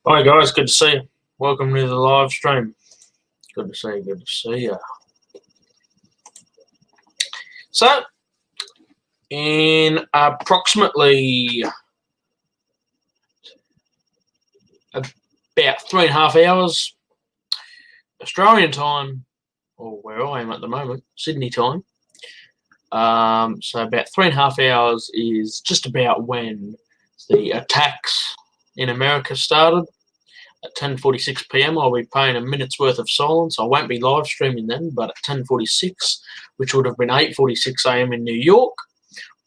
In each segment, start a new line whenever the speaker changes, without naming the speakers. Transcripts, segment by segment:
Hi guys, good to see you. Welcome to the live stream. Good to see you. Good to see you. So, in approximately about 3.5 hours Australian time, or where I am at the moment, Sydney time. So about 3.5 hours is just about when the attacks in America started. At 10:46 p.m., I'll be paying a minute's worth of silence. I won't be live streaming then, but at 10:46, which would have been 8:46 a.m. in New York,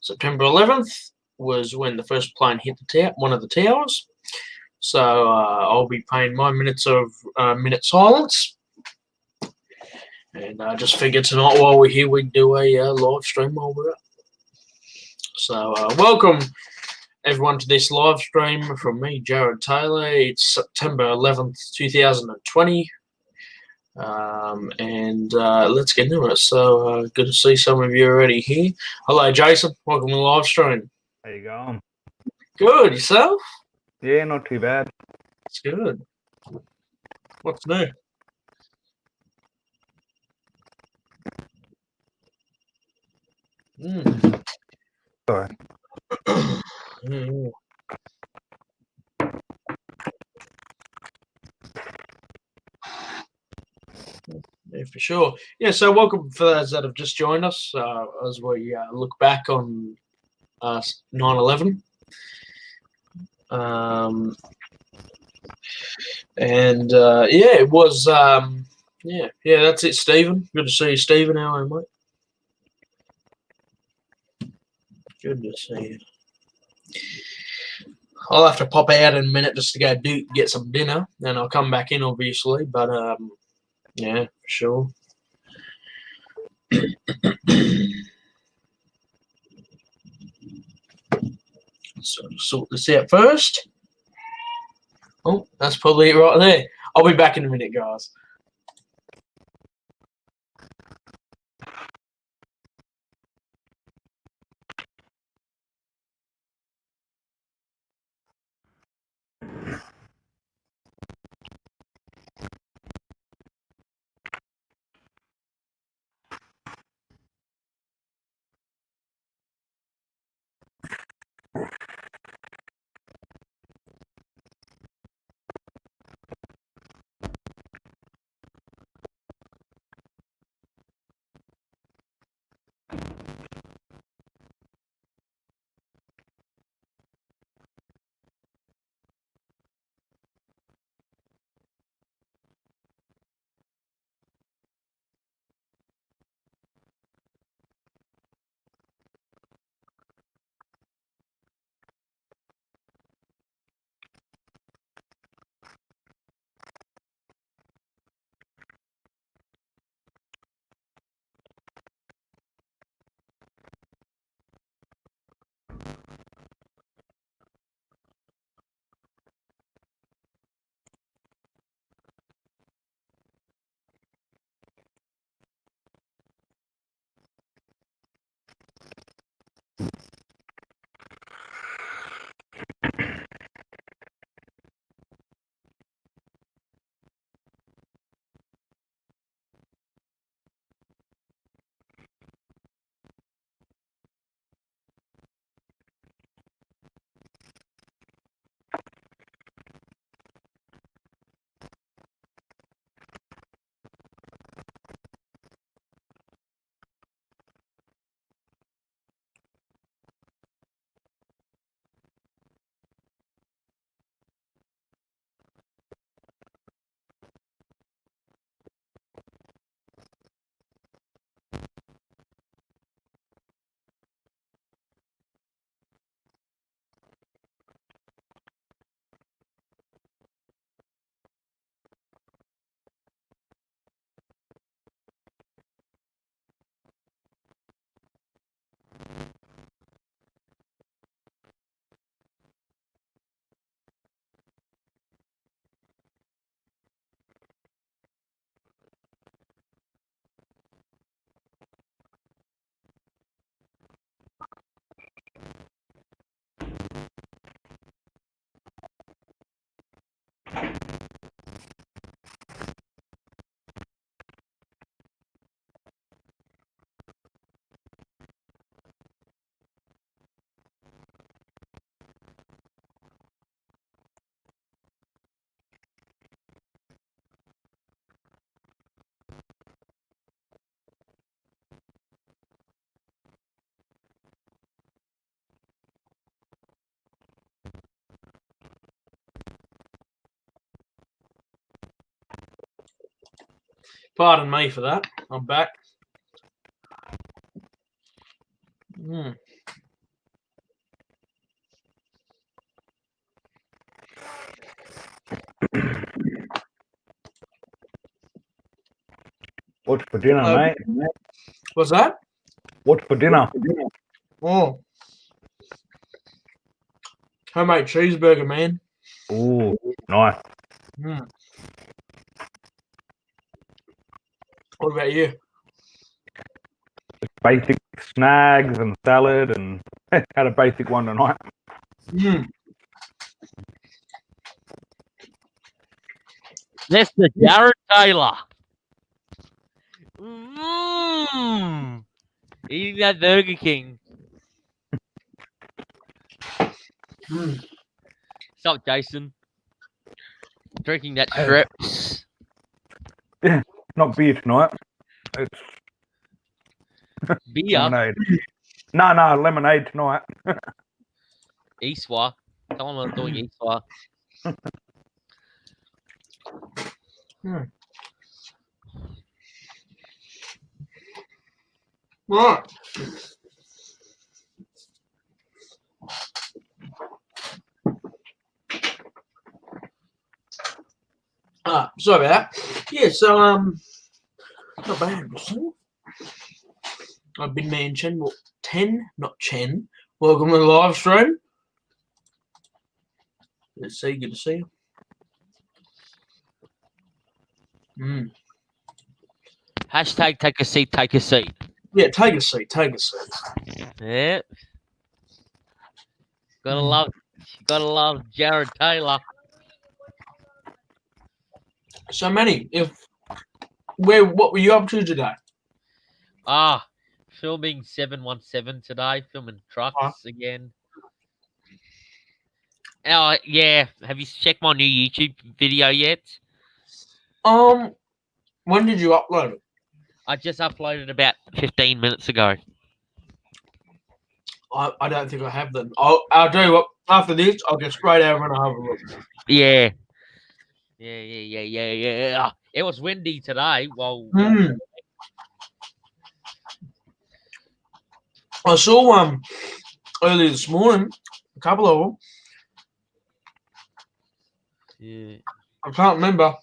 September 11th was when the first plane hit one of the towers. So I'll be paying my minute silence, and I just figured tonight while we're here we'd do a live stream while we're up. So welcome everyone to this live stream from me, Jared Taylor. It's September 11th, 2020. Let's get into it. So good to see some of you already here. Hello, Jason. Welcome to the live stream.
How you going?
Good. Yourself?
Yeah, not too bad.
It's good. What's new?
Sorry.
Yeah. Yeah, for sure. Yeah, so welcome for those that have just joined us as we look back on 9/11. It was, that's it, Stephen. Good to see you, Stephen. How are you, mate? Good to see you. I'll have to pop out in a minute just to go get some dinner, and I'll come back in, obviously. But yeah, for sure. So sort this out first. Oh, that's probably it right there. I'll be back in a minute, guys. Pardon me for that. I'm back. Mm.
What's for dinner,
Hello.
mate?
What's that?
What's for dinner?
Oh. Homemade cheeseburger, man.
Ooh, nice.
Mm. What about you?
Basic snags and salad, and had a basic one tonight.
Mm.
Mr. Jared Taylor. Mm. Eating that Burger King.
Mm.
What's up, Jason? Drinking that Schweppes.
Not beer tonight. It's
Beer.
lemonade. No, lemonade tonight.
Eastwa. Tell him I'm doing Eastwa.
Right. Sorry about that. Yeah, so not bad. I've been man Chen. Well, 10, not Chen. Welcome to the live stream. Let's see, good to see you. Mm.
Hashtag take a seat, take a seat.
Yeah, take a seat, take a seat.
Yeah. Gotta love Jared Taylor.
So Manny, what were you up to today?
Filming 717 today, filming trucks again. Oh yeah. Have you checked my new YouTube video yet?
When did you upload it?
I just uploaded about 15 minutes ago.
I don't think I have them. I'll tell you what. After this, I'll get straight over and I'll have a look.
Yeah. Yeah. It was windy today. Well,
I saw earlier this morning, a couple of them.
yeah.
I can't remember.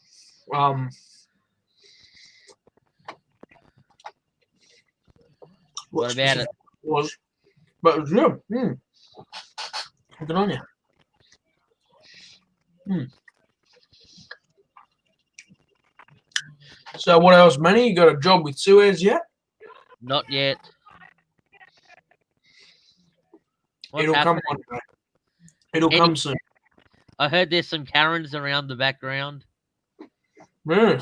What about it?
Was, but it was good. Good on you. So what else, Manny? You got a job with Suez yet?
Not yet. What's
It'll
happening?
come one day. It'll come soon.
I heard there's some Karens around the background.
Yeah.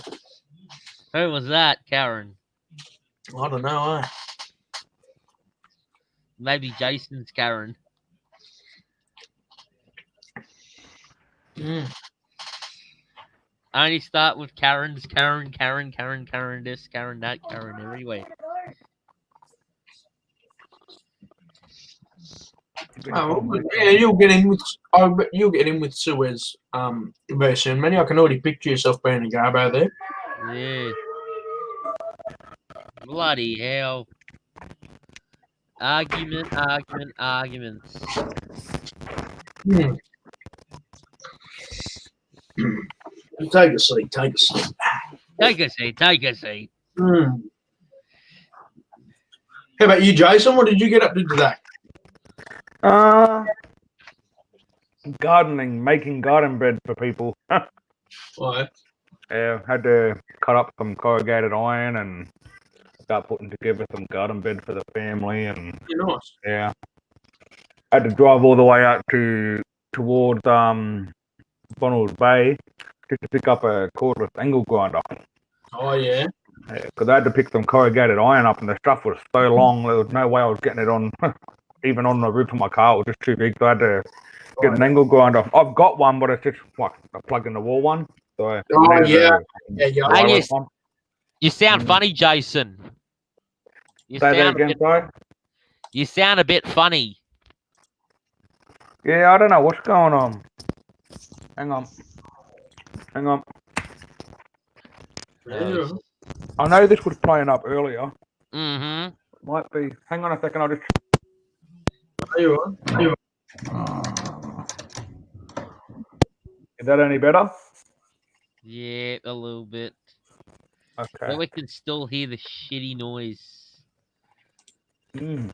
Who was that, Karen?
I don't know,
Maybe Jason's Karen. I only start with Karen's, Karen this, Karen that, Karen everywhere.
Yeah, you'll get in with. I bet you'll get in with Suez very soon, Manny. I can already picture yourself being a garbo there.
Yeah. Bloody hell. Arguments.
Take a seat. Take a seat.
Take a seat.
How about you, Jason? What did you get up to today?
Gardening, making garden bed for people.
Right.
Yeah, had to cut up some corrugated iron and start putting together some garden bed for the family, and
You're nice.
yeah, had to drive all the way out towards Bonald Bay just to pick up a cordless angle grinder.
Oh yeah.
Because I had to pick some corrugated iron up, and the stuff was so long there was no way I was getting it on, even on the roof of my car. It was just too big, so I had to get an angle grinder. I've got one, but it's just like a plug in the wall one. So
You sound funny, Jason. You sound a bit funny.
Yeah, I don't know what's going on. Hang on.
Yeah.
I know this was playing up earlier.
Mm-hmm.
Might be. Hang on a second. I'll just.
Are you on?
Is that any better?
Yeah, a little bit.
Okay.
But we can still hear the shitty noise.
Mm.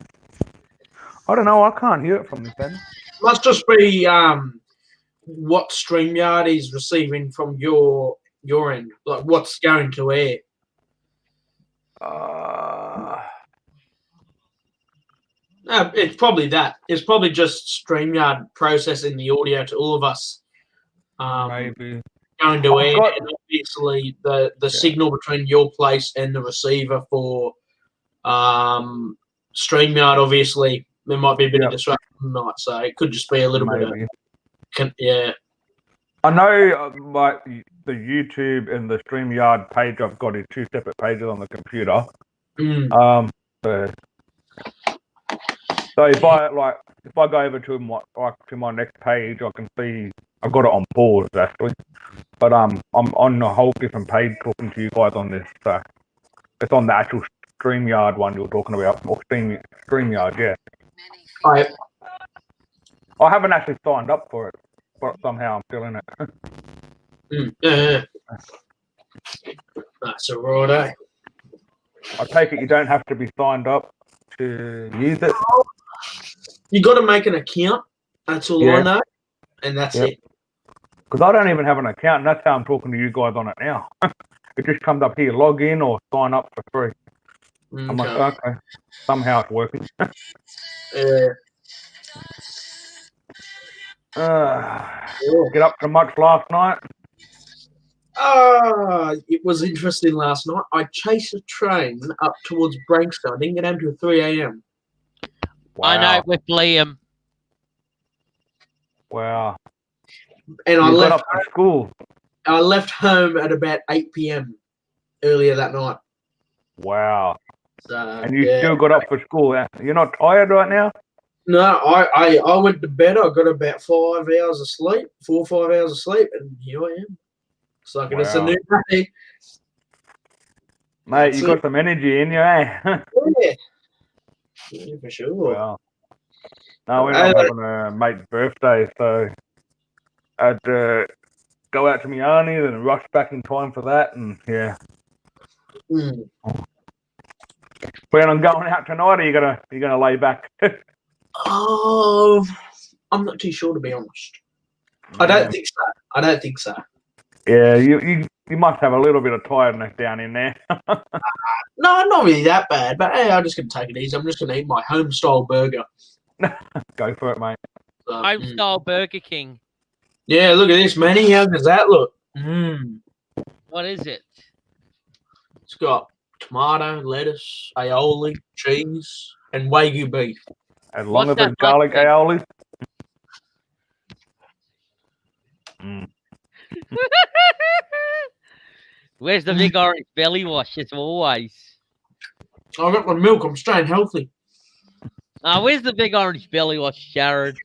I don't know. I can't hear it from this end.
Must just be what StreamYard is receiving from your end, like what's going to air. No, it's probably that. It's probably just StreamYard processing the audio to all of us.
Maybe.
Going to
I've
air,
got-
and obviously the signal between your place and the receiver for StreamYard. Obviously, there might be a bit of disruption tonight, so it could just be a little
Maybe.
bit of yeah.
I know, like the YouTube and the StreamYard page I've got is two separate pages on the computer.
Mm.
So if I go over to my next page, I can see I've got it on pause actually, but I'm on a whole different page talking to you guys on this. So it's on the actual StreamYard one you're talking about, or StreamYard, yeah. I haven't actually signed up for it, but somehow I'm still in it.
Yeah. That's a right, eh?
I take it you don't have to be signed up to use it.
You got to make an account. That's all I know, and that's it.
Because I don't even have an account, and that's how I'm talking to you guys on it now. It just comes up here, log in or sign up for free.
Okay.
I'm like, okay, somehow it's working. Get up to much last night?
It was interesting last night. I chased a train up towards Brankston. I didn't get home till 3 a.m.
Wow.
I know, with Liam.
Wow.
And
you got up to school.
I left home at about 8 p.m. earlier that night.
Wow.
So,
and you still got up for school. You're not tired right now?
No, I went to bed. I got about 5 hours of sleep, 4 or 5 hours of sleep, and here I am. It's like it's a new day.
Mate, you got some energy in you, eh?
Yeah, for sure.
Wow. No, we're not having a mate's birthday, so I'd go out to my auntie and rush back in time for that, and yeah. Plan on going out tonight, or you gonna lay back?
I'm not too sure, to be honest. I don't think so.
Yeah, you must have a little bit of tiredness down in there.
No, not really that bad, but hey, I'm just going to take it easy. I'm just going to eat my home-style burger.
Go for it, mate.
Home-style Burger King.
Yeah, look at this, Manny. How does that look?
What is it?
It's got tomato, lettuce, aioli, cheese, and Wagyu beef.
As long as it's garlic aioli.
Where's the big orange belly wash as always?
I got my milk. I'm staying healthy.
Where's the big orange belly wash, Jared?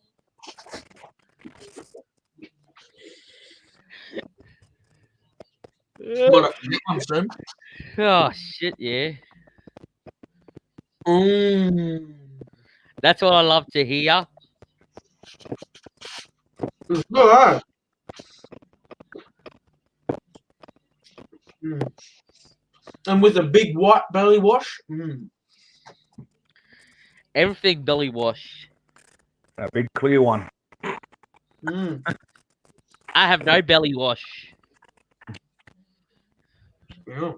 What a
Oh shit, yeah. That's what I love to hear.
It's good, And with a big white belly wash.
Everything belly wash.
A big clear one.
I have no belly wash.
Yeah.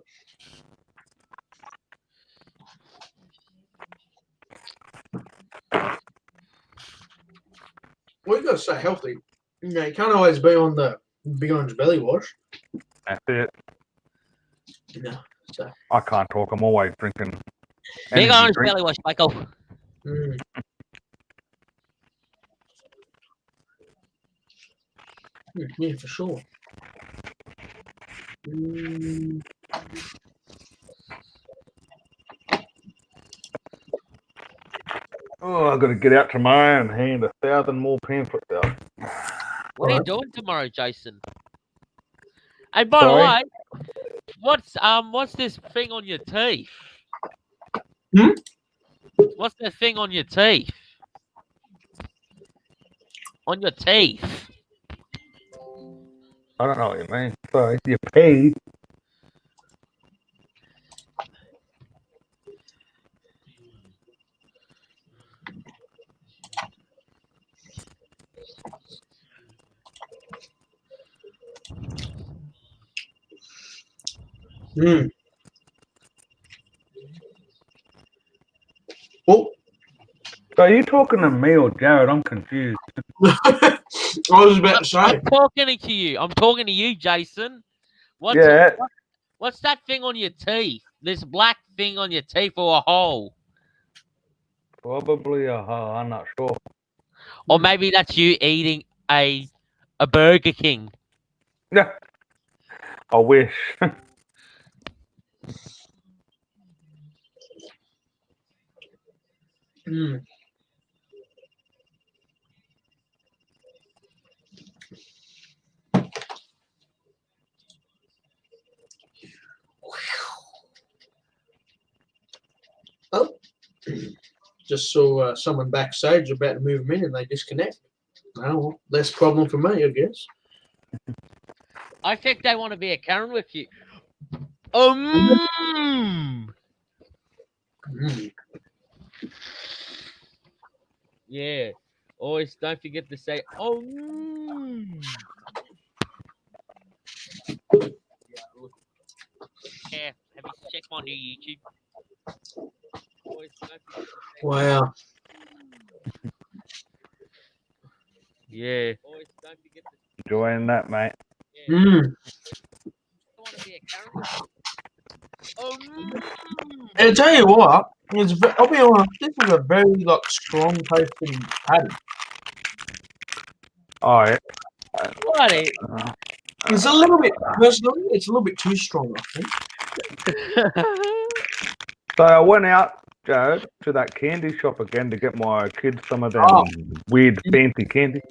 Well, you got to stay healthy. You can't always be on the big orange belly wash.
That's it.
No. So.
I can't talk. I'm always drinking.
Big orange belly wash, Michael.
Yeah, for sure.
Oh, I've got to get out tomorrow and hand 1,000 more pamphlets out.
What are you doing tomorrow, Jason? Hey, by the way, what's this thing on your teeth?
Hmm?
What's that thing on your teeth? On your teeth.
I don't know what you mean. So you pee.
Hmm. Oh,
So are you talking to me or Jared? I'm confused.
I was about to say.
I'm talking to you. I'm talking to you, Jason. What's
Yeah.
what's that thing on your teeth? This black thing on your teeth or a hole?
Probably I'm not sure.
Or maybe that's you eating a Burger King.
Yeah. I wish.
Hmm. Oh, just saw someone backstage about to move them in and they disconnect. Oh, well, less problem for me, I guess.
I think they want to be a Karen with you.
Hmm.
Yeah. Always don't forget to say Yeah, have you checked my new YouTube? Always don't forget to say
Wow.
Yeah. Always don't forget to
Enjoying that, mate.
Hmm.
I want to be a Karen with you.
And I tell you what, I'll be honest, this is a very strong tasting patty.
Oh, yeah.
What is
It's a little bit, personally, it's a little bit too strong, I think.
So I went out, Jared, to that candy shop again to get my kids some of them
Oh.
weird fancy candy.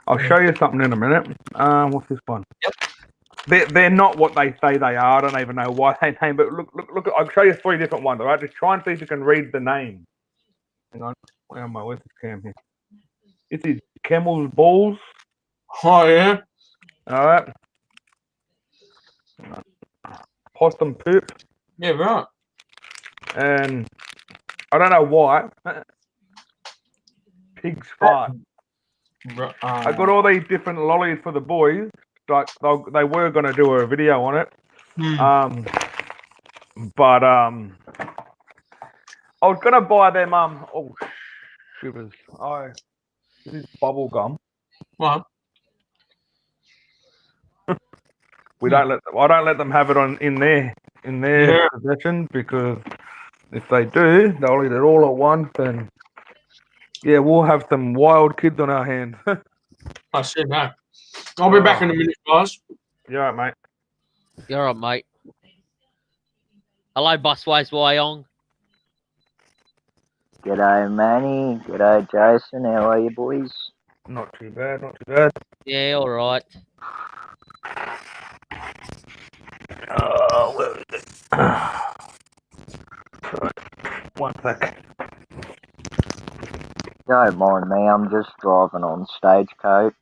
I'll show you something in a minute. What's this one?
Yep.
They're not what they say they are. I don't even know why they name. But look. I'll show you 3 different ones. All right, just try and see if you can read the name. Hang on. Where am I? Where's this cam here? This is Camel's Balls.
Oh, yeah.
All right. Possum Poop.
Yeah, right.
And I don't know why. Pig's Fart. I got all these different lollies for the boys. Like they were going to do a video on it. But I was going to buy them. Oh, shivers. This is bubble gum.
What?
I don't let them have it in their possession, because if they do, they'll eat it all at once, and yeah, we'll have some wild kids on our hands.
I said no. I'll be back in a minute, guys.
You're right, mate.
You're right, mate. Hello, Busways Wyong.
G'day, Manny. G'day, Jason. How are you, boys?
Not too bad, not too bad.
Yeah, all right.
Where is it? Sorry, 1 sec.
Don't mind me, I'm just driving on Stagecoach.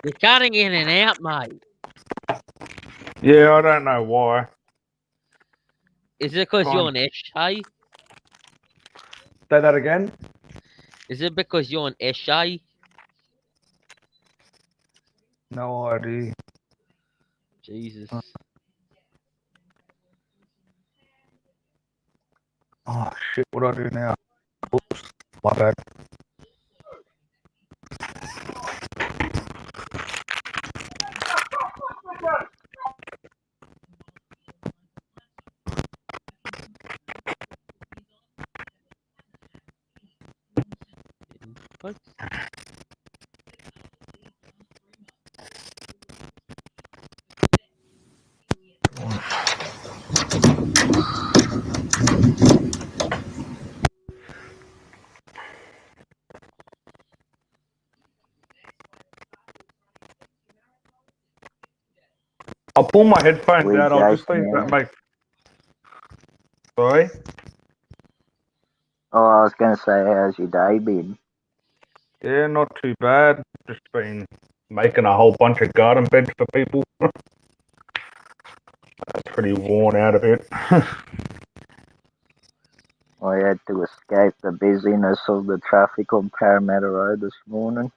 You're cutting in and out, mate.
Yeah, I don't know why.
Is it because
Fine.
you're an Esh, hey?
Say that again.
Is it because you're an Esh, hey?
No idea.
Jesus.
Oh shit! What do I do now? Oops, my bad.
What?
I'll pull my headphones
We
out. I'll just see if
Jason,
that makes. Sorry.
Oh, I was going to say, how's your day been?
Yeah, not too bad. Just been making a whole bunch of garden beds for people. Pretty worn out of it.
I had to escape the busyness of the traffic on Parramatta Road this morning.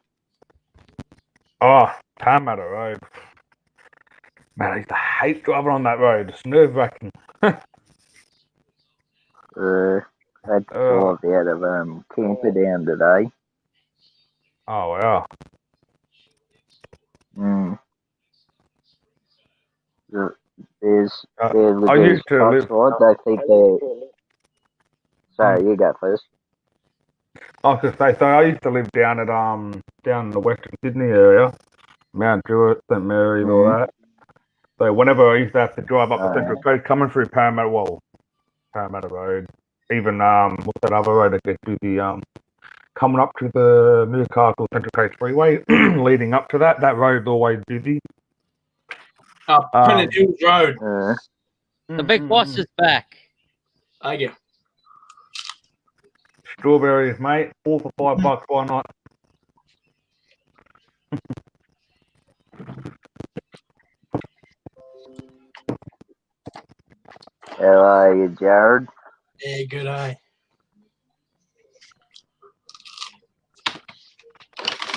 Oh, Parramatta Road. Man, I used to hate driving on that road. It's nerve-wracking.
Had to drive out of Camperdown today.
Oh, wow.
There's
I
these
used to
trucks,
live.
right? They think they're... Sorry, you go first.
I was gonna say, so I used to live down at down in the Western Sydney area, Mount Druitt, St Mary's, all that. So whenever I used to have to drive up the Central Coast, coming through Parramatta Road, even what's that other road that gets busy? Coming up to the Newcastle Central Coast Freeway, leading up to that road's always busy.
Pennant Hills Road.
The big boss is back.
Oh, yeah.
Strawberries, mate. 4 for $5. Why not?
How are you, Jared?
Yeah, good, eh?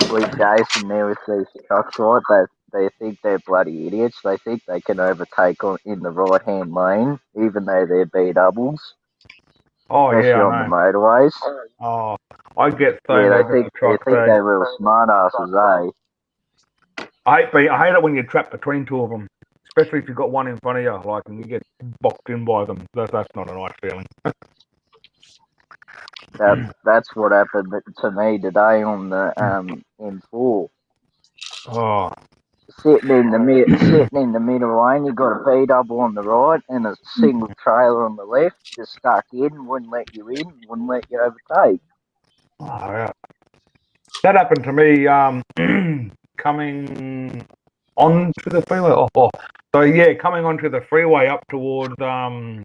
With Jason there with these trucks, right? They think they're bloody idiots. They think they can overtake in the right-hand lane, even though they're B-doubles.
Oh,
Especially
yeah,
on
I
the
know.
motorways.
Oh, I get so
Yeah,
nervous
they
with
think
trucks.
they're real smart asses, eh?
I hate it when you're trapped between two of them, especially if you've got one in front of you, like, and you get boxed in by them. That's not a nice feeling.
That's what happened to me today on the M4.
Oh,
Sitting in the middle lane, you got a B double on the right and a single trailer on the left. Just stuck in, wouldn't let you in, wouldn't let you overtake.
oh yeah. That happened to me coming onto the freeway. So yeah, coming onto the freeway up towards I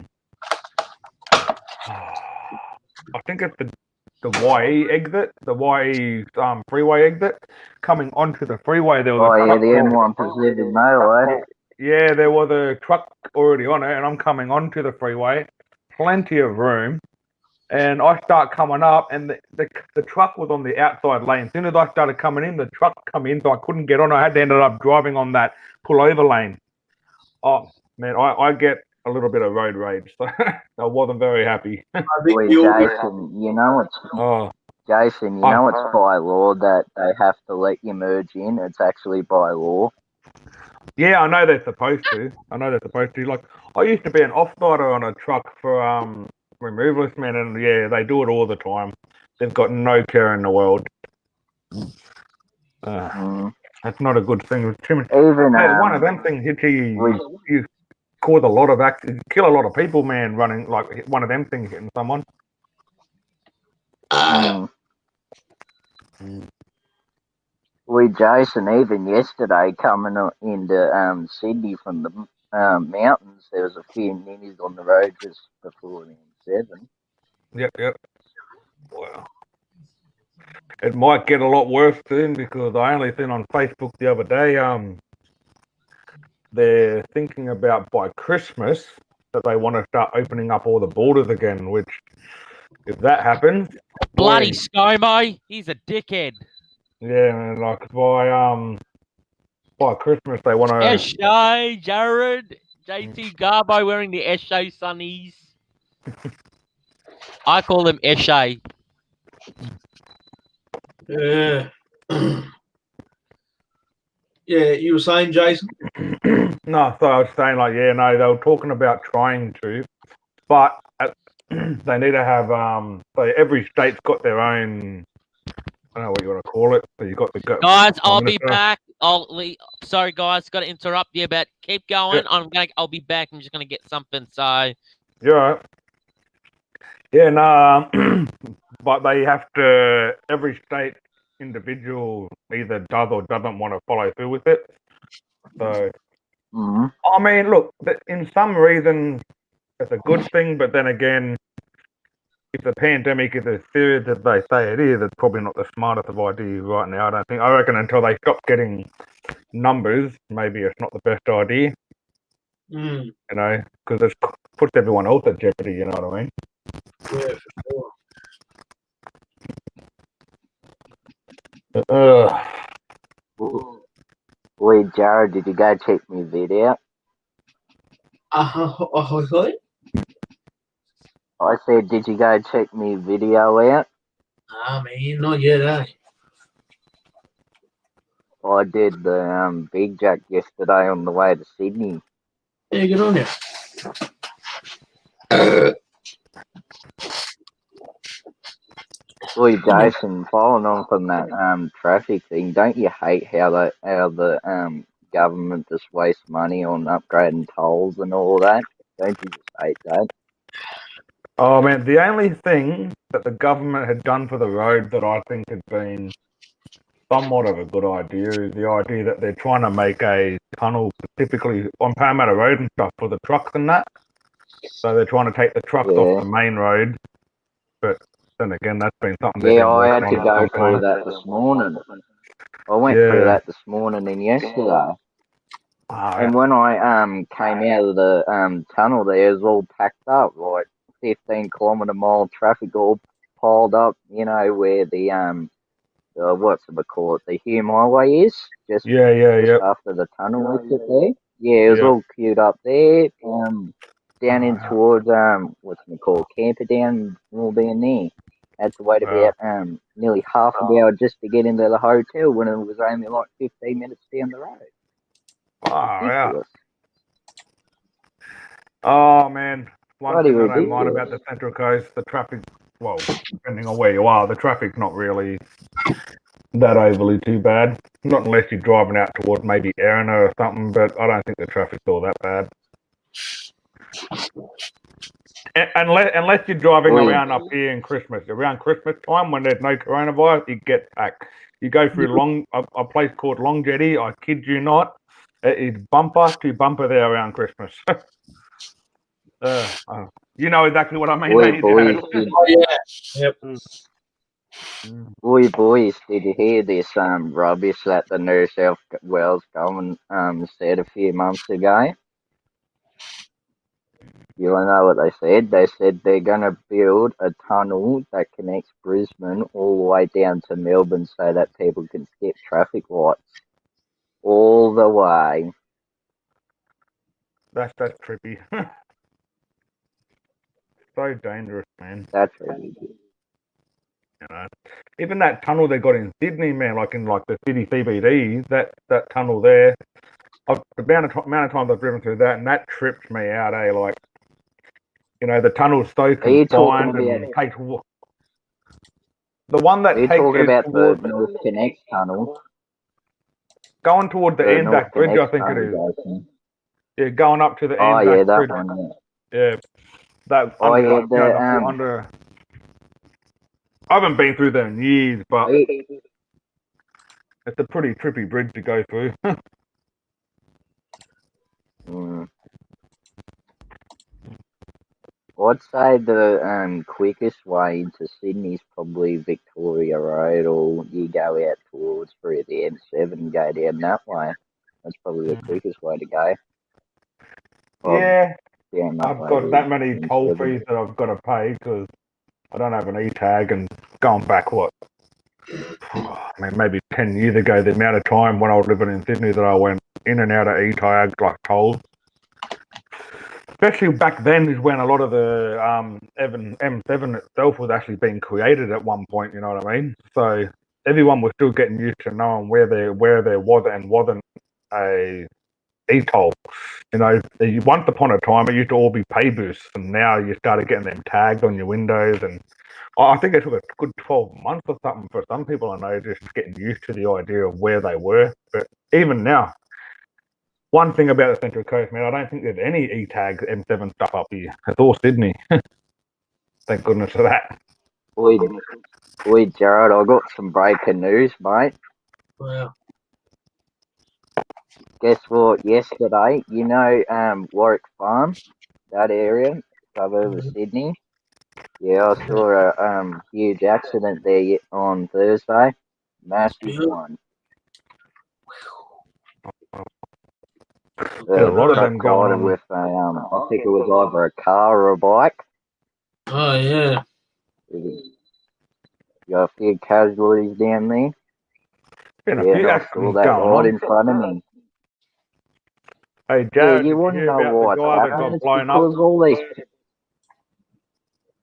think it's the YE exit, the YE freeway exit. Coming onto the freeway, there was a truck.
The M1 Pacific Motorway.
Yeah, there was a truck already on it, and I'm coming onto the freeway. Plenty of room. And I start coming up, and the truck was on the outside lane. As soon as I started coming in, the truck come in, so I couldn't get on. I had to end up driving on that pull-over lane. Oh, man, I get a little bit of road rage, so I wasn't very happy.
Wait, Jason, you know it's by law that they have to let you merge in. It's actually by law.
Yeah, I know they're supposed to. Like, I used to be an off-sider on a truck for removalist man, and yeah, they do it all the time. They've got no care in the world. That's not a good thing.
Even
one of them things hit you cause a lot of kill a lot of people, man. Running like one of them things hitting someone.
With Jason, even yesterday coming into Sydney from the mountains, there was a few ninnies on the road just before the M7.
Yep. Wow. It might get a lot worse soon because I only seen on Facebook the other day they're thinking about by Christmas that they want to start opening up all the borders again, which if that happens,
Bloody ScoMo, he's a dickhead.
Yeah, like by Christmas they want to.
Esho, Jared, JT Garbo wearing the Esho sunnies. I call them Esho.
Yeah. Yeah, you were saying, Jason?
No, so I was saying, like, yeah, no, they were talking about trying to, but they need to have so every state's got their own. I don't know what you want to call it. So you got the
guys. I'll be back. Sorry, guys, got to interrupt you, but keep going.
Yeah.
I'll be back. I'm just gonna get something. So.
You're right. Yeah, no, but they have to. Every state individual either does or doesn't want to follow through with it. So
Mm.
I mean, look, in some reason, it's a good thing, but then again, if the pandemic is as serious as they say it is, it's probably not the smartest of ideas right now. I don't think. I reckon until they stop getting numbers, maybe it's not the best idea.
Mm,
You know, because it puts everyone else at jeopardy. You know what I mean?
yeah, for sure.
Wait, Jared, did you go check my video?
Sorry?
I said, did you go check my video out?
Nah, man, not yet, eh?
I did the Big Jack yesterday on the way to Sydney.
Yeah, good on you.
Boy, Jason, following on from that traffic thing, don't you hate how the government just wastes money on upgrading tolls and all that? Don't you just hate that?
Oh man, the only thing that the government had done for the road that I think had been somewhat of a good idea is the idea that they're trying to make a tunnel specifically on Parramatta Road and stuff for the trucks and that. So they're trying to take the trucks off the main road. But then again, that's been something they've been
I had
working
to
on
go
for some
through
time.
that this morning. I went through that this morning and yesterday. And when I came out of the tunnel there, it was all packed up, like 15-kilometre mile traffic all piled up, you know, where the what's it call it, the Hume Highway is, just after the tunnel exit there. Yeah, it was all queued up there, down in towards what's it called, Camperdown, all down there. Had to wait about nearly half an hour just to get into the hotel when it was only like 15 minutes down the road. Ridiculous.
Oh man, one
Bloody
thing I don't mind
ridiculous.
about the Central Coast, the traffic. Well, depending on where you are, the traffic's not really that overly too bad. Not unless you're driving out towards maybe Erina or something, but I don't think the traffic's all that bad. Unless you're driving around up here in around Christmas time when there's no coronavirus, it gets packed. You go through a place called Long Jetty. I kid you not, it is bumper to bumper there around Christmas. You know exactly what I mean.
Oh, yeah. Yep.
Boys, did you hear this rubbish that the New South Wales government said a few months ago? You want to know what they said? They said they're going to build a tunnel that connects Brisbane all the way down to Melbourne so that people can skip traffic lights all the way.
That's trippy. So dangerous, man.
That's really good.
You know, even that tunnel they got in Sydney, man, like in the city CBD, that tunnel there. The amount of times I've driven through that, and that trips me out. Like, you know, the tunnel's so confined and takes. The one that takes.
You're talking about the North Connect tunnel.
Going toward the Anzac Bridge, I think it is.
Jason.
Yeah, going up to the
Anzac
Anzac
that
Bridge.
one.
Yeah, that under. I haven't been through there in years, but it's a pretty trippy bridge to go through.
I'd say the quickest way into Sydney is probably Victoria Road, or you go out towards through the M7 and go down that way. That's probably the quickest way to go.
Yeah, I've got that many toll fees that I've got to pay because I don't have an E-tag, and going back, maybe 10 years ago, the amount of time when I was living in Sydney that I went in and out of E-tag, like tolls. Especially back then is when a lot of the M7 itself was actually being created at one point, you know what I mean? So everyone was still getting used to knowing where there was and wasn't a e-toll. You know, once upon a time, it used to all be pay booths, and now you started getting them tagged on your windows. And I think it took a good 12 months or something for some people I know, just getting used to the idea of where they were. But even now, one thing about the Central Coast, man, I don't think there's any E-tag M7 stuff up here. It's all Sydney. Thank goodness for that.
Boy, Jared, I got some breaking news, mate.
Wow.
guess what? Yesterday, Warwick Farm, that area, suburb of Sydney. Yeah, I saw a huge accident there on Thursday. Massive
Yeah.
one.
There's a lot of
Truck
them going
collided
on.
with I think it was either a car or a bike.
Oh yeah.
Got a few casualties down there.
Been a
Yeah,
few
I saw
accidents
that
going
right
on.
in front of me.
Hey,
Yeah,
Jared,
you
did you
want to
hear
know
about the
why
guy
that
that got
happens?
blown up?
Because all these.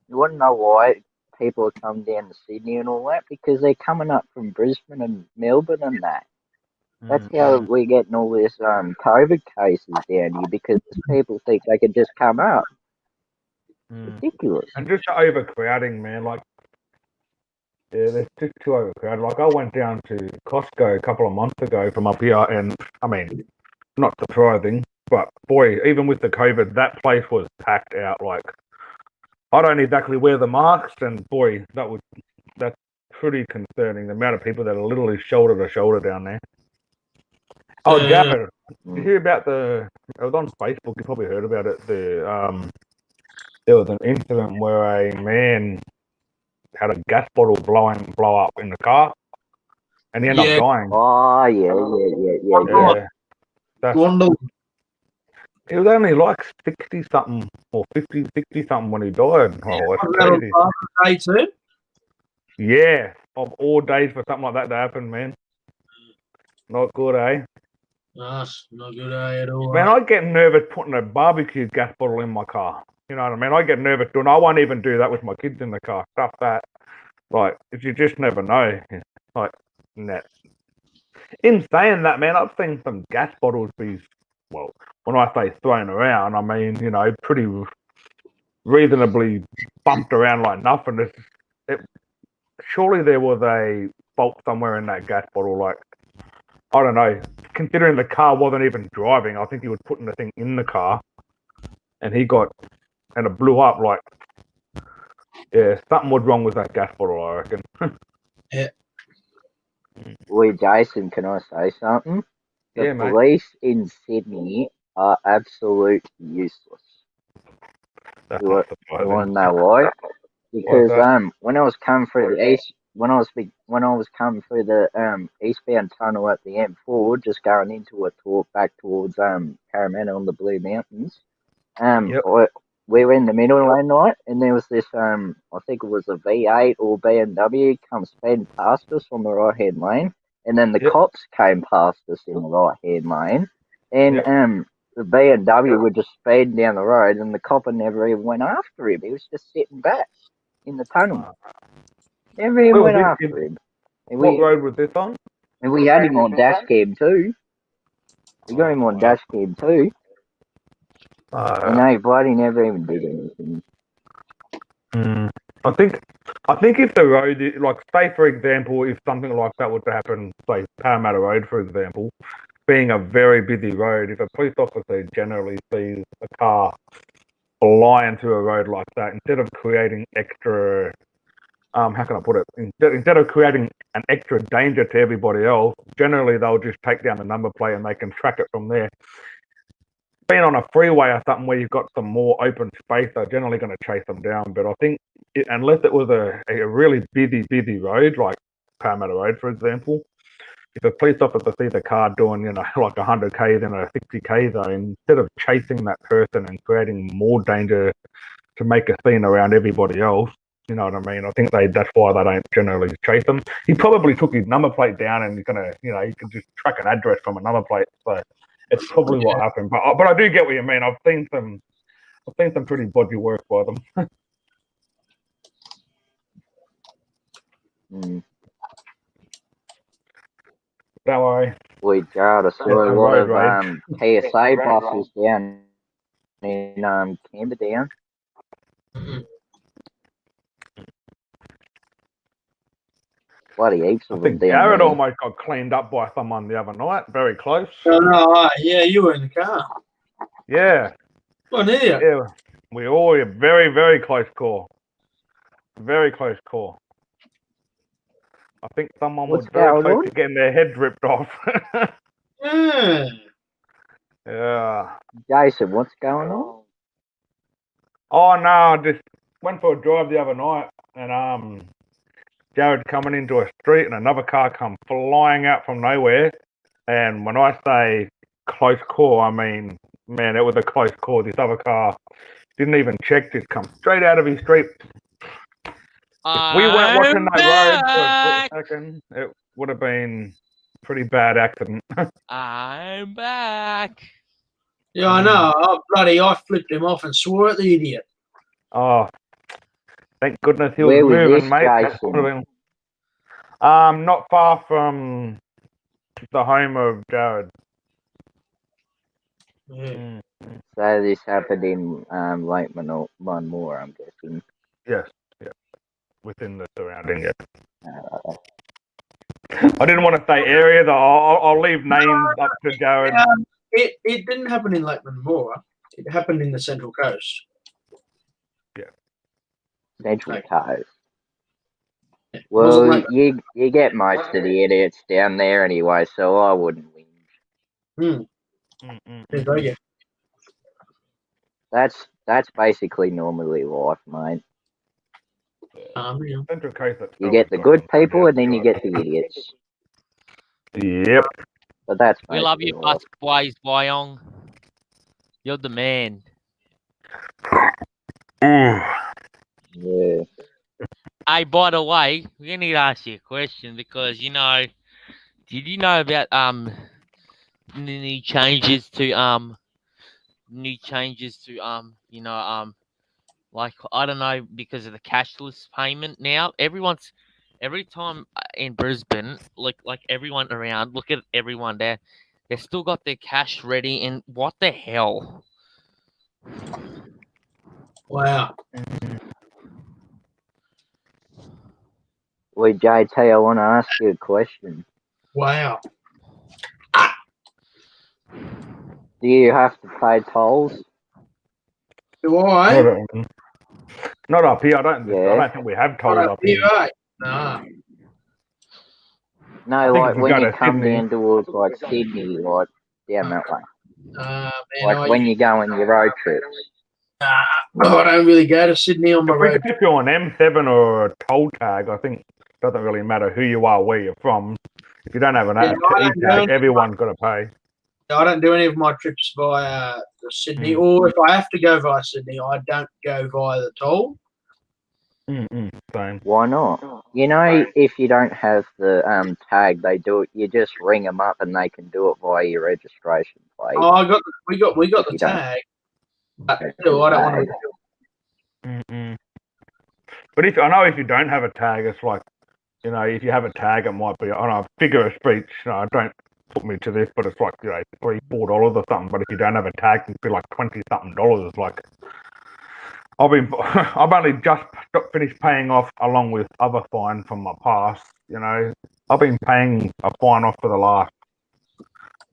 You want to know why people are coming down to Sydney and all that? Because they're coming up from Brisbane and Melbourne and that. That's how we're getting all this COVID cases down here, because people think they can just come up. Ridiculous.
And just overcrowding, man. Like, yeah, there's just too overcrowded. Like, I went down to Costco a couple of months ago from up here, and I mean, not surprising, but boy, even with the COVID, that place was packed out. Like, I don't exactly wear the masks, and boy, that's pretty concerning. The amount of people that are literally shoulder to shoulder down there. Oh, Jared, did you hear about it was on Facebook, you probably heard about it. There was an incident where a man had a gas bottle blow up in the car, and he ended up dying.
Oh, yeah.
He was only like 60 something or 50, 60 something when he died. Oh, that's crazy. Yeah, of all days for something like that to happen, man. Not good, eh?
That's not good at all.
Man, I get nervous putting a barbecue gas bottle in my car. You know what I mean? I get nervous doing. I won't even do that with my kids in the car. Stuff that, like, if you just never know. Like, net. In saying that, man, I've seen some gas bottles be, well, when I say thrown around, I mean, you know, pretty reasonably bumped around like nothing. Surely there was a fault somewhere in that gas bottle. Like, I don't know. Considering the car wasn't even driving, I think he was putting the thing in the car, and it blew up. Like, yeah, something was wrong with that gas bottle, I reckon.
Yeah.
Wait, Jason, can I say something? The police in Sydney are absolute useless.
That's
You
not
want
surprising.
to know why? Because
that?
when I was coming through the east, when I was coming through the eastbound tunnel at the M4, just going into a talk back towards Parramatta on the Blue Mountains, we were in the middle lane, right, and there was this I think it was a V8 or BMW come speeding past us on the right hand lane, and then the cops came past us in the right hand lane, and the BMW were just speeding down the road, and the copper never even went after him. He was just sitting back in the tunnel. Never even went after him. And
what road was this on?
And we had him on dash cam too. We got him on dash cam too. And they bloody never even did anything.
I think if the road, like, say for example, if something like that were to happen, say Parramatta Road, for example, being a very busy road, if a police officer generally sees a car flying through a road like that, instead of creating extra, how can I put it? Instead of creating an extra danger to everybody else, generally they'll just take down the number plate and they can track it from there. Being on a freeway or something where you've got some more open space, they're generally going to chase them down. But I think unless it was a really busy road, like Parramatta Road, for example, if a police officer sees a car doing, you know, like 100 k's in a 60 k zone, instead of chasing that person and creating more danger to make a scene around everybody else, you know what I mean? I think that's why they don't generally chase them. He probably took his number plate down and he's gonna, you know, he could just track an address from a number plate. So it's probably what happened. But I do get what you mean. I've seen some pretty dodgy work by them. Don't worry.
We got a lot of PSA buses down in Camberdown. Bloody heaps of them down
Jared
there.
almost got cleaned up by someone the other night. Very close.
Oh, no, yeah, you were in the car.
Yeah.
Well, near you.
Yeah. We all a very, very close call. Very close call. I think someone was very close to getting their heads ripped off.
Yeah.
Yeah.
Jason, what's going on?
Oh no, I just went for a drive the other night, and Jared coming into a street, and another car come flying out from nowhere. And when I say close call, I mean, man, it was a close call. This other car didn't even check, just come straight out of his street. If we weren't watching that road for a split second, it would have been a pretty bad accident.
I'm back.
Yeah, I know. I flipped him off and swore at the idiot.
Oh, thank goodness he was
Where was
moving,
this,
mate. That
Jason?
would have been, not far from the home of Jared.
Yeah.
So this happened in Lake Munmore, I'm guessing.
Yes, yeah, within the surrounding. Yeah.
Uh,
I didn't want to say area, though. I'll leave names up to Jared.
It didn't happen in Lake Munmore. It happened in the Central Coast.
Central
Okay.
Coast.
Wasn't
Well,
like-
you get most of the idiots down there anyway, so I wouldn't whinge.
There you go.
That's basically normally life, mate.
Yeah.
Central Coast.
You get the good people and then you get the idiots.
Yep.
But that's
We love
basically
you,
life.
Bus Boys Wyong. You're the man.
Ooh.
Yeah.
Hey, by the way, we need to ask you a question because did you know about the new changes to like I don't know, because of the cashless payment now, every time in Brisbane, like everyone around, look at everyone there, they still got their cash ready, and what the hell?
Wow.
Well, JT, I want to ask you a question.
Wow.
Do you have to pay tolls?
Do I?
Not up here. I don't
Yeah.
think we have
Not
tolls
up
up here.
here, eh? Nah.
No,
I think
like
if you
when
go
you
to
come
Sydney-
down towards like Sydney, like down that way.
Man,
Like when you go on your road trips.
I don't really go to Sydney on my
If we
road.
go to an M7 or a toll tag, I think it doesn't really matter who you are, where you're from. If you don't have an
Yeah, I don't
E-tag,
know.
everyone's got to pay.
I don't do any of my trips via Sydney, or if I have to go via Sydney, I don't go via the toll.
Same.
Why not? You know, if you don't have the tag, they do it. You just ring them up and they can do it via your registration plate.
Oh, we got the
You don't.
tag, but still, I don't want to.
But if you don't have a tag, it's like, if you have a tag, it might be on a figure of speech. Don't put me to this, but it's like $3-4 or something. But if you don't have a tag, it'd be like $20-something. It's like I've only just finished paying off, along with other fines from my past. I've been paying a fine off for the last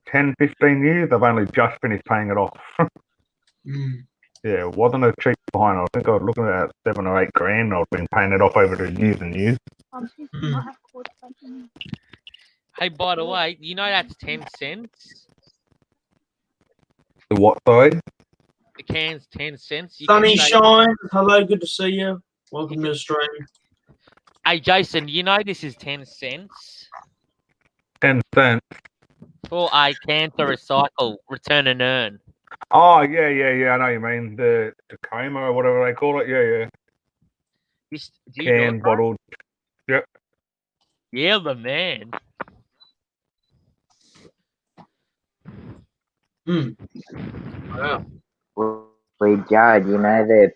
10-15 years. I've only just finished paying it off. Yeah, it wasn't a cheap fine. I think I was looking at $7 or $8 grand. I've been paying it off over the years and years.
Hey, by the way, that's 10 cents.
The what side?
The can's 10 cents. You can
Sunny
say-
Shine, hello, good to see you. Welcome to the stream.
Hey, Jason, this is 10 cents
10 cents.
for a can to recycle, return and earn.
Oh, yeah. I know you mean. The Tacoma or whatever they call it. Yeah.
Do you know
Canned,
that?
bottled. Yep.
Yeah, the man.
Wow.
Well, Jared, they're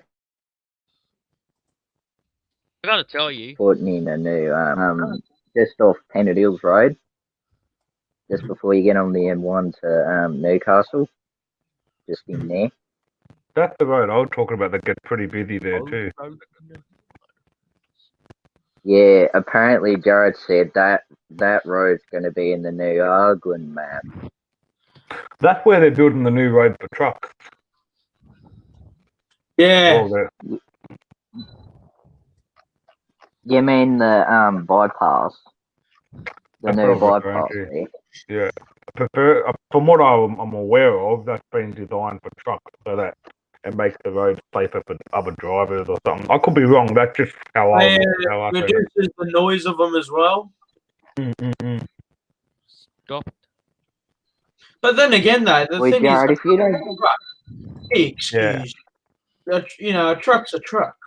I gotta tell you.
putting in a new just off Pennant Hills Road, just before you get on the M1 to Newcastle, just in there.
That's the road I was talking about that gets pretty busy there too.
Yeah, apparently Jared said that road's going to be in the new Arguin map.
That's where they're building the new road for trucks.
Yeah.
You mean the bypass? The
That's
new
what I was referring
bypass
to.
there.
Yeah. prefer, from what I'm aware of, that's been designed for trucks so that it makes the road safer for other drivers or something. I could be wrong. That's just how I think it.
Reduces the noise of them as well.
Stop.
But then again, though, the
Wait,
thing
Jared,
is,
if you don't,
excuse, you know, a truck's a truck.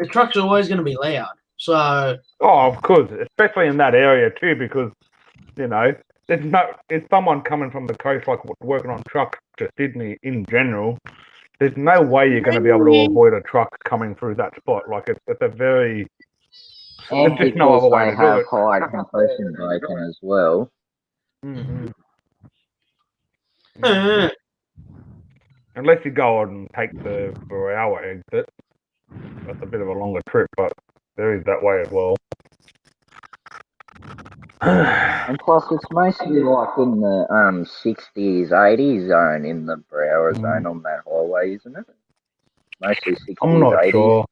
A truck's always going to be loud. So,
of course, especially in that area too, because you know, if someone coming from the coast like working on trucks to Sydney in general, there's no way you're going to be able to avoid a truck coming through that spot. Like it's a very
and
there's just no other
because
way
they
to do
have
it.
high compression braking as well.
Unless you go on and take the Barawa exit, that's a bit of a longer trip, but there is that way as well.
And plus, it's mostly like in the 60s, 80s zone in the Broward zone on that highway, isn't it? Mostly 60s,
I'm not
80s.
sure.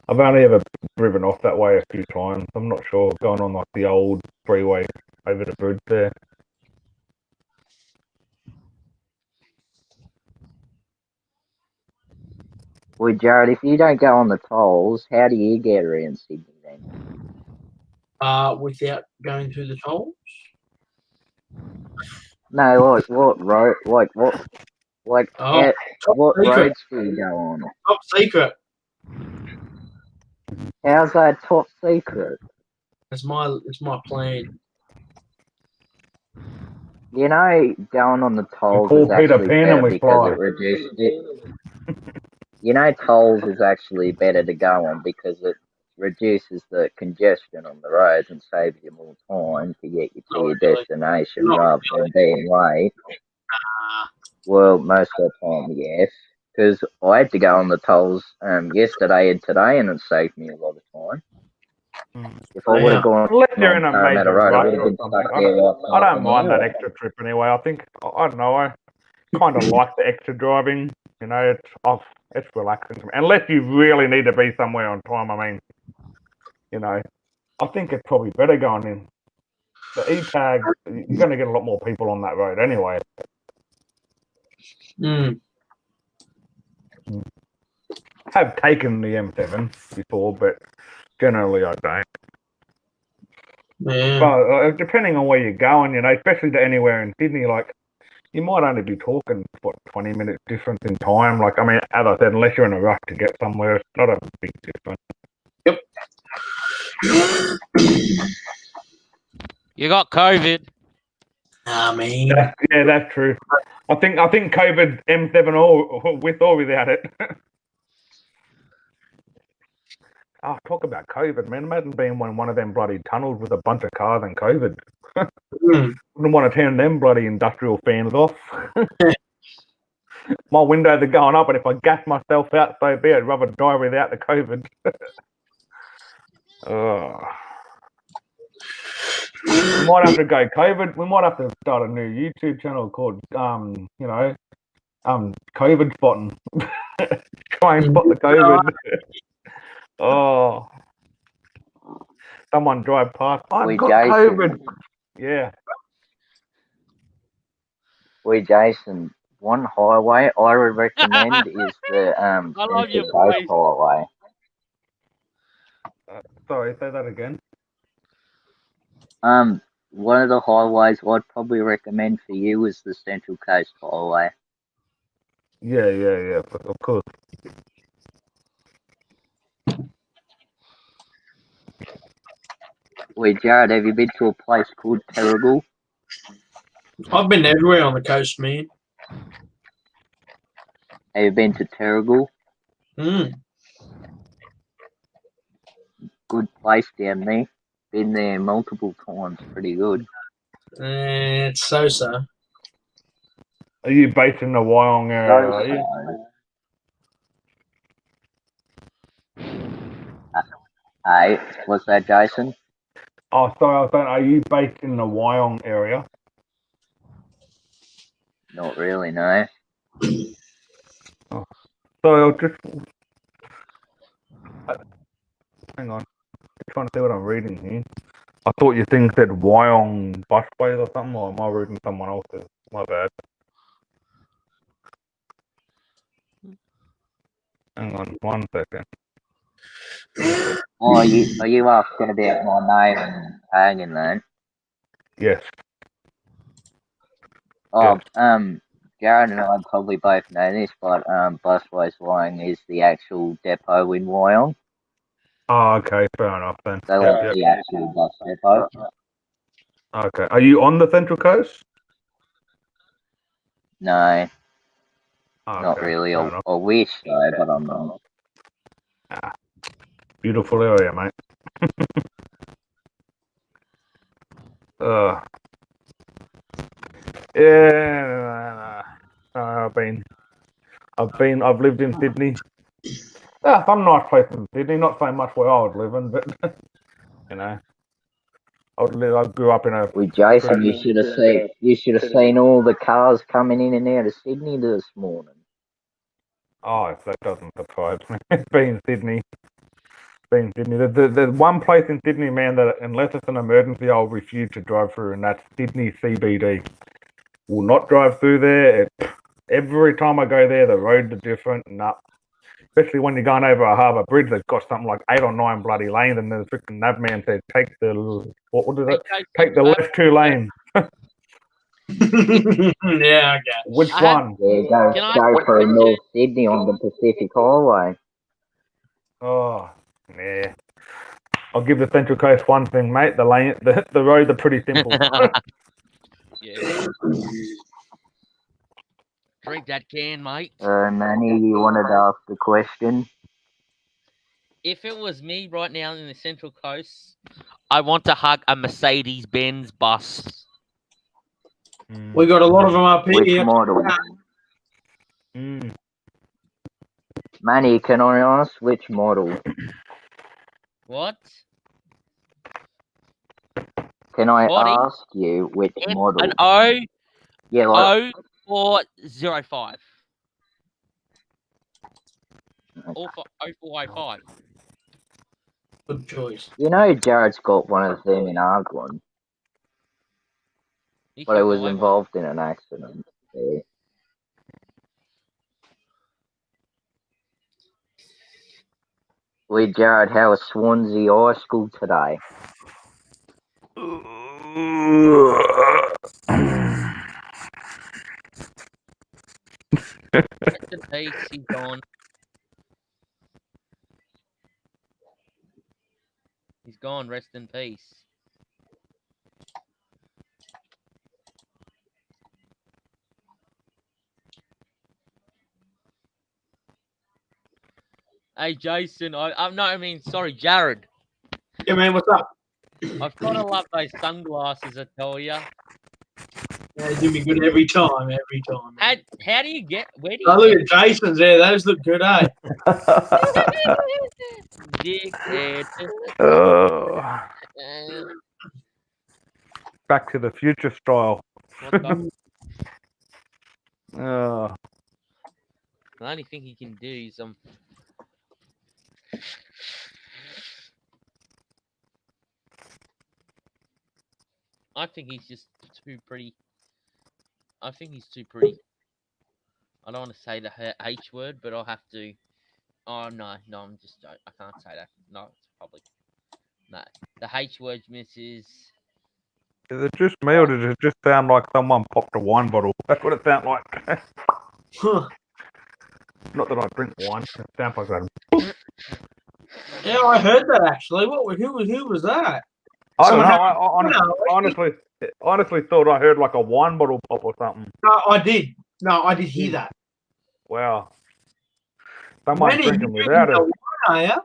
I've only ever driven off that way a few times. I'm not sure. Going on like the old freeway over the bridge there.
Well, Jared, if you don't go on the tolls, how do you get around Sydney then?
without going through the tolls.
No, like what road? Like what? Like
Oh, top
what
secret.
roads do you go on?
Top secret.
How's that top secret?
It's my plan.
You know, going on the tolls
Call
is
Peter
actually
Pan
better
and we
because
fly.
it reduces it. You know, tolls is actually better to go on because it reduces the congestion on the roads and saves you more time to get you to your destination rather than being late. Well, most of the time, yes. Because I had to go on the tolls yesterday and today, and it saved me a lot of time. If I would have gone
Unless you're in a
Parramatta
major
Road, I
rush
would have
or
been
something.
stuck there like
I don't
half an
mind that
hour.
extra trip anyway. I think I don't know. I kind of like the extra driving. You know, it's relaxing. Unless you really need to be somewhere on time. I mean, you know, I think it's probably better going in. The E-tag, you're going to get a lot more people on that road anyway. I've taken the M7 before, but generally I don't.
Yeah.
But depending on where you're going, you know, especially to anywhere in Sydney, like you might only be talking 20 minutes difference in time. Like I mean, as I said, unless you're in a rush to get somewhere, it's not a big difference.
Yep.
You got COVID.
I mean,
Yeah, that's true. I think COVID M7 or with or without it. Oh, talk about COVID, man. Imagine being one of them bloody tunnels with a bunch of cars and COVID. Wouldn't want to turn them bloody industrial fans off. My windows are going up, and if I gas myself out, so be it. I'd rather die without the COVID. We might have to go COVID. We might have to start a new YouTube channel called, you know, COVID spotting. Try and spot the COVID. Oh, someone drive past. I've got COVID. Yeah.
Jason, one highway I would recommend is the Central Coast Highway.
Sorry, say that again.
One of the highways I'd probably recommend for you is the Central Coast Highway.
Yeah, of course.
Wait, Jared, have you been to a place called Terrigal?
I've been everywhere on the coast, man.
Have you been to Terrigal? Good place down there. Been there multiple times. Pretty good.
It's so.
Are you based in the Wyong area?
Hey, what's that, Jason?
Oh, sorry, I was saying, are you based in the Wyong area?
Not really, no.
Oh. So I'll just hang on. I'm trying to see what I'm reading here. I thought your thing said Wyong Busways or something, or am I reading someone else's? My bad. Hang on 1 second.
Oh, are you asking about my name and hanging then?
Yes.
Oh, Jared and I probably both know this, but Busways Wyong is the actual depot in Wyong.
Oh, okay, fair enough then.
So
Yep,
like
yep.
the actual bus depot.
Okay, are you on the Central Coast?
No,
Okay,
not really.
fair enough.
I wish so, but I'm not.
Beautiful area, mate. Yeah, I've lived in Sydney. Yeah, some nice places in Sydney. Not so much where I was living, but you know, I grew up in a.
With Jason, you should have seen all the cars coming in and out of Sydney this morning.
Oh, that doesn't surprise me. Being Sydney. There's one place in Sydney, man, that unless it's an emergency, I'll refuse to drive through, and that's Sydney CBD. Will not drive through there. Every time I go there, the roads are different. Nah. Especially when you're going over a harbour bridge that's got something like 8 or 9 bloody lanes, and the freaking nav man said, take the left 2 lanes.
Yeah, okay.
Which one?
Yeah, go for North Sydney on the Pacific Highway.
Oh, yeah. I'll give the Central Coast one thing, mate. The roads are pretty simple.
Yeah. Drink that can, mate.
Manny, you wanted to ask a question?
If it was me right now in the Central Coast, I want to hug a Mercedes-Benz bus.
We got a lot of them up here.
Which model? Manny, can I ask which model?
What?
Can I ask you which model?
An O.
Yeah, like,
0405. Or for 0405.
Good choice.
you know, Jared's got one of them in Arguin, but it was involved in an accident. Yeah. Lee Jared, how was Swansea High School today?
Rest in peace, he's gone. He's gone, rest in peace. Hey, Jason, sorry, Jared.
Yeah, man, what's up?
I've got to love those sunglasses, I tell ya.
They do me good every time.
How do you get? Where do you?
Oh, look at Jason's there. Those look good, eh?
Dickhead.
Back to the Future style.
What the?
Oh.
The only thing he can do is I think he's just too pretty. I think he's too pretty. I don't want to say the H word, but I'll have to. Oh no, I'm just joking. I can't say that. No, it's public. No, the H word, Mrs.
Is it just me, or does it just sound like someone popped a wine bottle? That's what it sounds like.
Huh.
Not that I drink wine. It sounds like that.
Yeah, I heard that actually. Who was that?
I don't know. I honestly thought I heard like a wine bottle pop or something.
No, I did. No, I did hear that.
Wow. Someone's drinking without it.
Are you?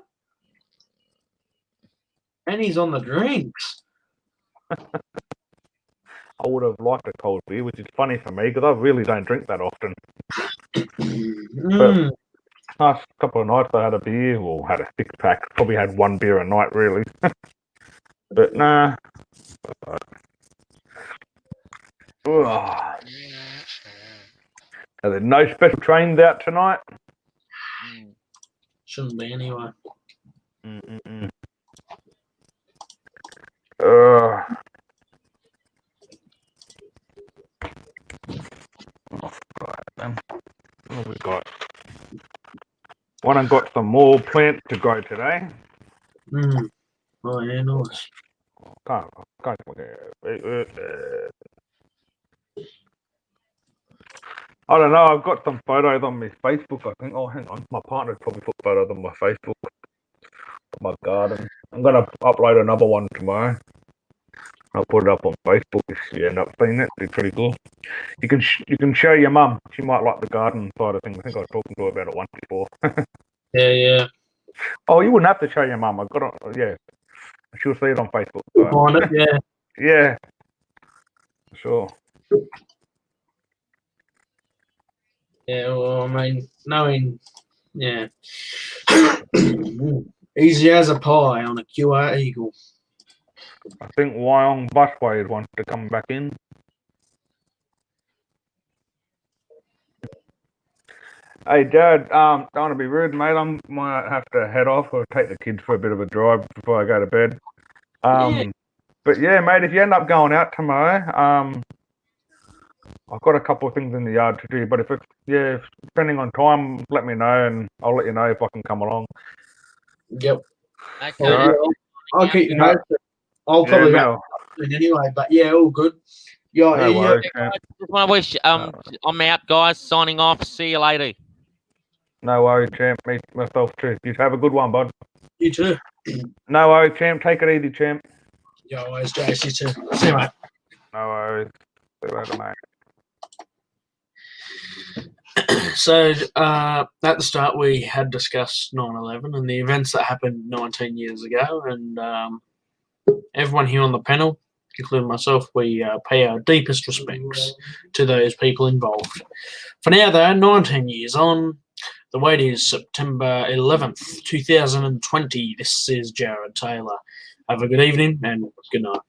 And he's on the drinks.
I would have liked a cold beer, which is funny for me because I really don't drink that often. But last couple of nights I had a beer, or had a 6-pack. Probably had 1 beer a night, really. But nah. Are there no special trains out tonight?
Shouldn't be anyway.
One and got some more plants to grow today.
Mm. Oh yeah, nice.
Can't I don't know. I've got some photos on my Facebook. I think. Oh, hang on. My partner's probably put photos on my Facebook. My garden. I'm gonna upload another one tomorrow. I'll put it up on Facebook if you end up seeing it. It'd be pretty cool. You can show your mum. She might like the garden side of things. I think I was talking to her about it once before.
Yeah.
Oh, you wouldn't have to show your mum. I got it. Yeah, she'll see it on Facebook. So.
Find it, yeah.
Yeah, sure.
Yeah, well, I mean, knowing, yeah. Easy as a pie on a QR Eagle.
I think Wyong Busways wants to come back in. Hey, Jared, don't want to be rude, mate. I might have to head off or take the kids for a bit of a drive before I go to bed.
Yeah.
But yeah, mate, if you end up going out tomorrow, I've got a couple of things in the yard to do. But if it's, depending on time, let me know and I'll let you know if I can come along.
Yep.
Okay.
Well, yeah, I'll keep you posted. I'll probably go anyway, but yeah, all good.
No worries,
Just want to wish I'm out, guys. Signing off. See you later.
No worries, champ. Me, myself too. You have a good one, bud.
You too.
No worries, champ. Take it easy, champ.
Yo, always, Jace. You too. See you, mate.
No worries. See you later, mate.
So, at the start, we had discussed 9/11 and the events that happened 19 years ago, and everyone here on the panel, including myself, we pay our deepest respects to those people involved. For now, though, 19 years on, the wait is September 11th, 2020. This is Jared Taylor. Have a good evening and good night.